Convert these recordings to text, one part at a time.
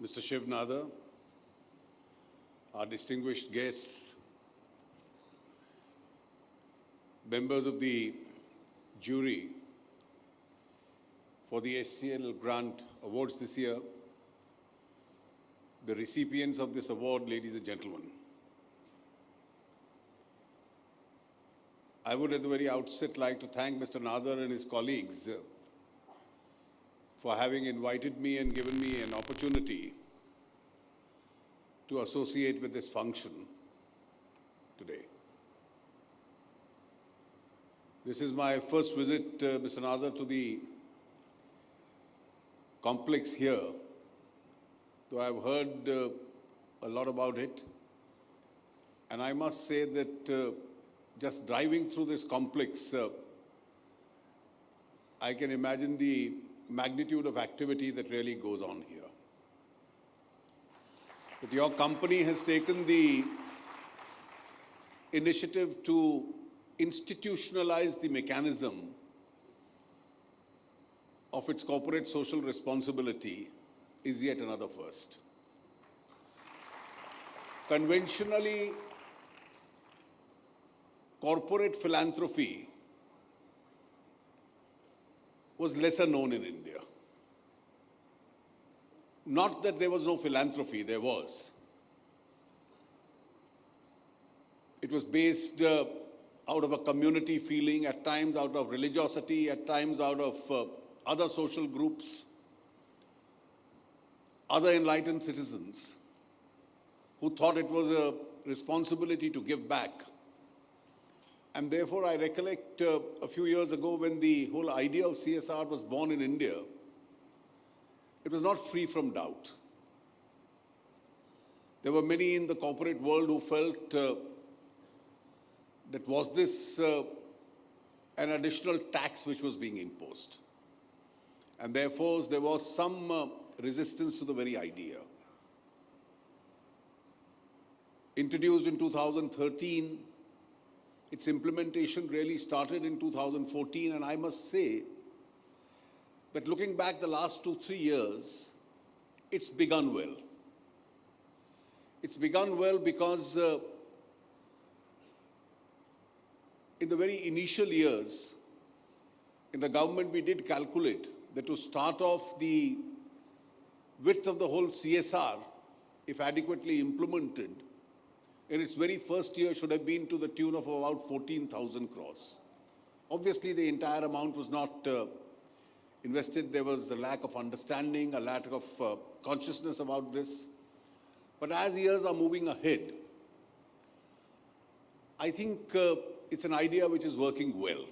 Mr. Shiv Nadar, our distinguished guests, members of the jury for the HCL Grant Awards this year, the recipients of this award, ladies and gentlemen. I would at the very outset like to thank Mr. Nadar and his colleagues for having invited me and given me an opportunity to associate with this function today. This is my first visit, Mr. Nadar, to the complex here, though I've heard a lot about it. And I must say that just driving through this complex, I can imagine the magnitude of activity that really goes on here. But your company has taken the initiative to institutionalize the mechanism of its corporate social responsibility is yet another first. Conventionally, corporate philanthropy was lesser known in India. Not that there was no philanthropy, there was. It was based out of a community feeling, at times out of religiosity, at times out of other social groups, other enlightened citizens who thought it was a responsibility to give back. And therefore, I recollect a few years ago when the whole idea of CSR was born in India, it was not free from doubt. There were many in the corporate world who felt that was this an additional tax which was being imposed. And therefore, there was some resistance to the very idea. Introduced in 2013, its implementation really started in 2014, and I must say that looking back the last 2-3 years, it's begun well. It's begun well because in the very initial years, in the government we did calculate that to start off the width of the whole CSR, if adequately implemented, in its very first year should have been to the tune of about 14,000 crores. Obviously, the entire amount was not invested. There was a lack of understanding, a lack of consciousness about this. But as years are moving ahead, I think it's an idea which is working well.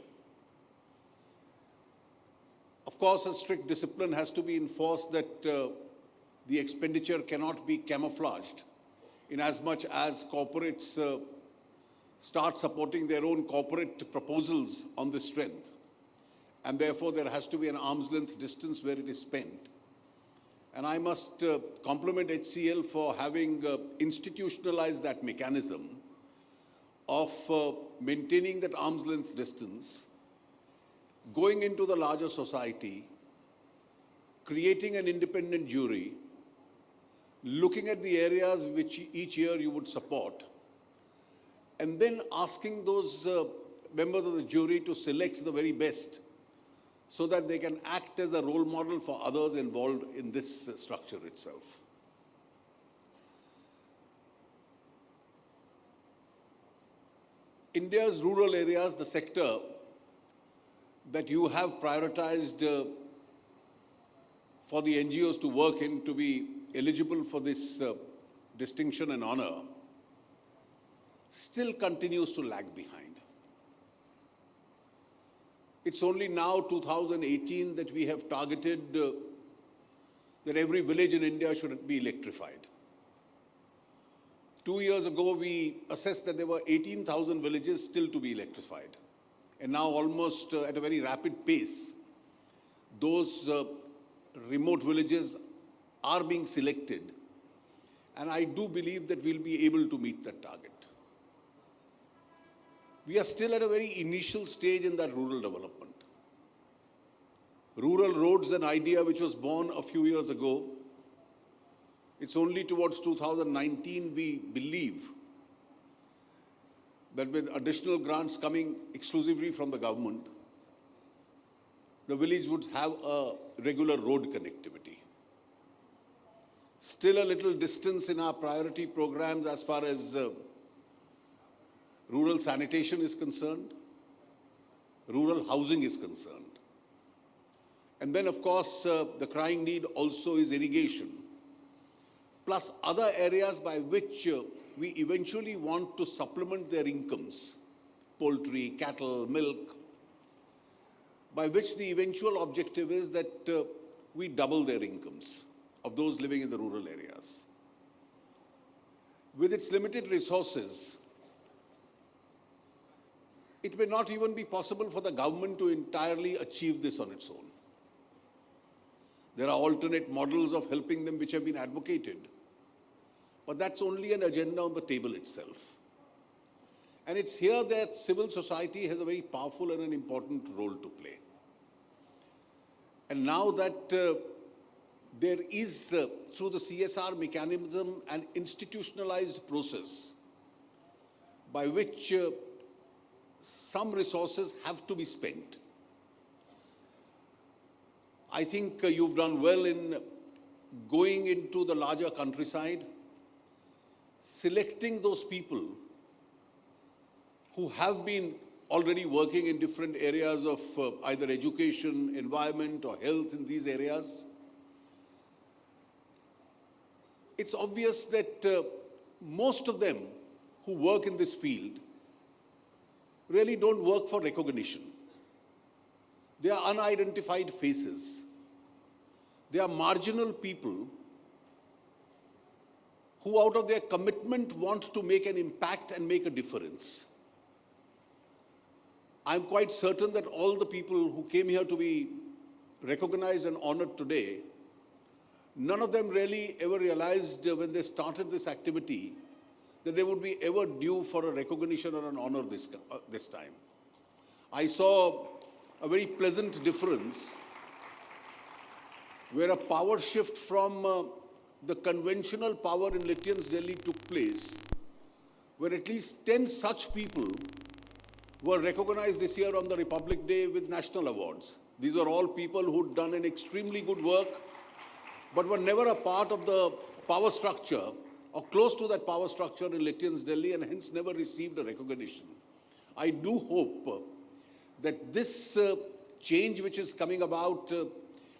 Of course, a strict discipline has to be enforced that the expenditure cannot be camouflaged in as much as corporates start supporting their own corporate proposals on this strength. And therefore, there has to be an arm's length distance where it is spent. And I must compliment HCL for having institutionalized that mechanism of maintaining that arm's length distance, going into the larger society, creating an independent jury, looking at the areas which each year you would support, and then asking those members of the jury to select the very best so that they can act as a role model for others involved in this structure itself. India's rural areas, the sector that you have prioritized for the NGOs to work in to be eligible for this distinction and honor, still continues to lag behind. It's only now, 2018, that we have targeted that every village in India should be electrified. 2 years ago, we assessed that there were 18,000 villages still to be electrified. And now almost at a very rapid pace, those remote villages are being selected. And I do believe that we'll be able to meet that target. We are still at a very initial stage in that rural development. Rural roads, an idea which was born a few years ago, It's only towards 2019 we believe that with additional grants coming exclusively from the government, the village would have a regular road connectivity. Still a little distance in our priority programs as far as rural sanitation is concerned, rural housing is concerned. And then, of course, the crying need also is irrigation, plus other areas by which we eventually want to supplement their incomes, poultry, cattle, milk, by which the eventual objective is that we double their incomes of those living in the rural areas. With its limited resources, it may not even be possible for the government to entirely achieve this on its own. There are alternate models of helping them which have been advocated, but that's only an agenda on the table itself. And it's here that civil society has a very powerful and an important role to play. And now that there is, through the CSR mechanism, an institutionalized process by which some resources have to be spent. I think you've done well in going into the larger countryside, selecting those people who have been already working in different areas of either education, environment, or health in these areas. It's obvious that most of them who work in this field really don't work for recognition. They are unidentified faces. They are marginal people who, out of their commitment, want to make an impact and make a difference. I'm quite certain that all the people who came here to be recognized and honored today, none of them really ever realized when they started this activity that they would be ever due for a recognition or an honor this time. I saw a very pleasant difference where a power shift from the conventional power in Lutyens, Delhi took place, where at least 10 such people were recognized this year on the Republic Day with national awards. These are all people who'd done an extremely good work, but were never a part of the power structure or close to that power structure in Lutyens, Delhi, and hence never received a recognition. I do hope that this change which is coming about,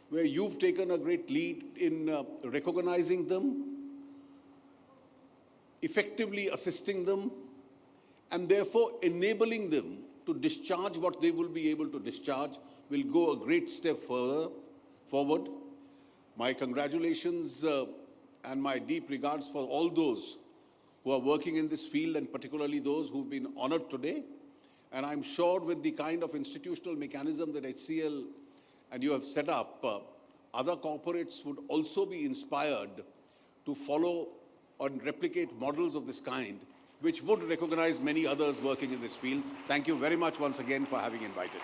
where you've taken a great lead in recognizing them, effectively assisting them, and therefore enabling them to discharge what they will be able to discharge, will go a great step forward. My congratulations and my deep regards for all those who are working in this field, and particularly those who've been honored today. And I'm sure with the kind of institutional mechanism that HCL and you have set up, other corporates would also be inspired to follow and replicate models of this kind, which would recognize many others working in this field. Thank you very much once again for having invited.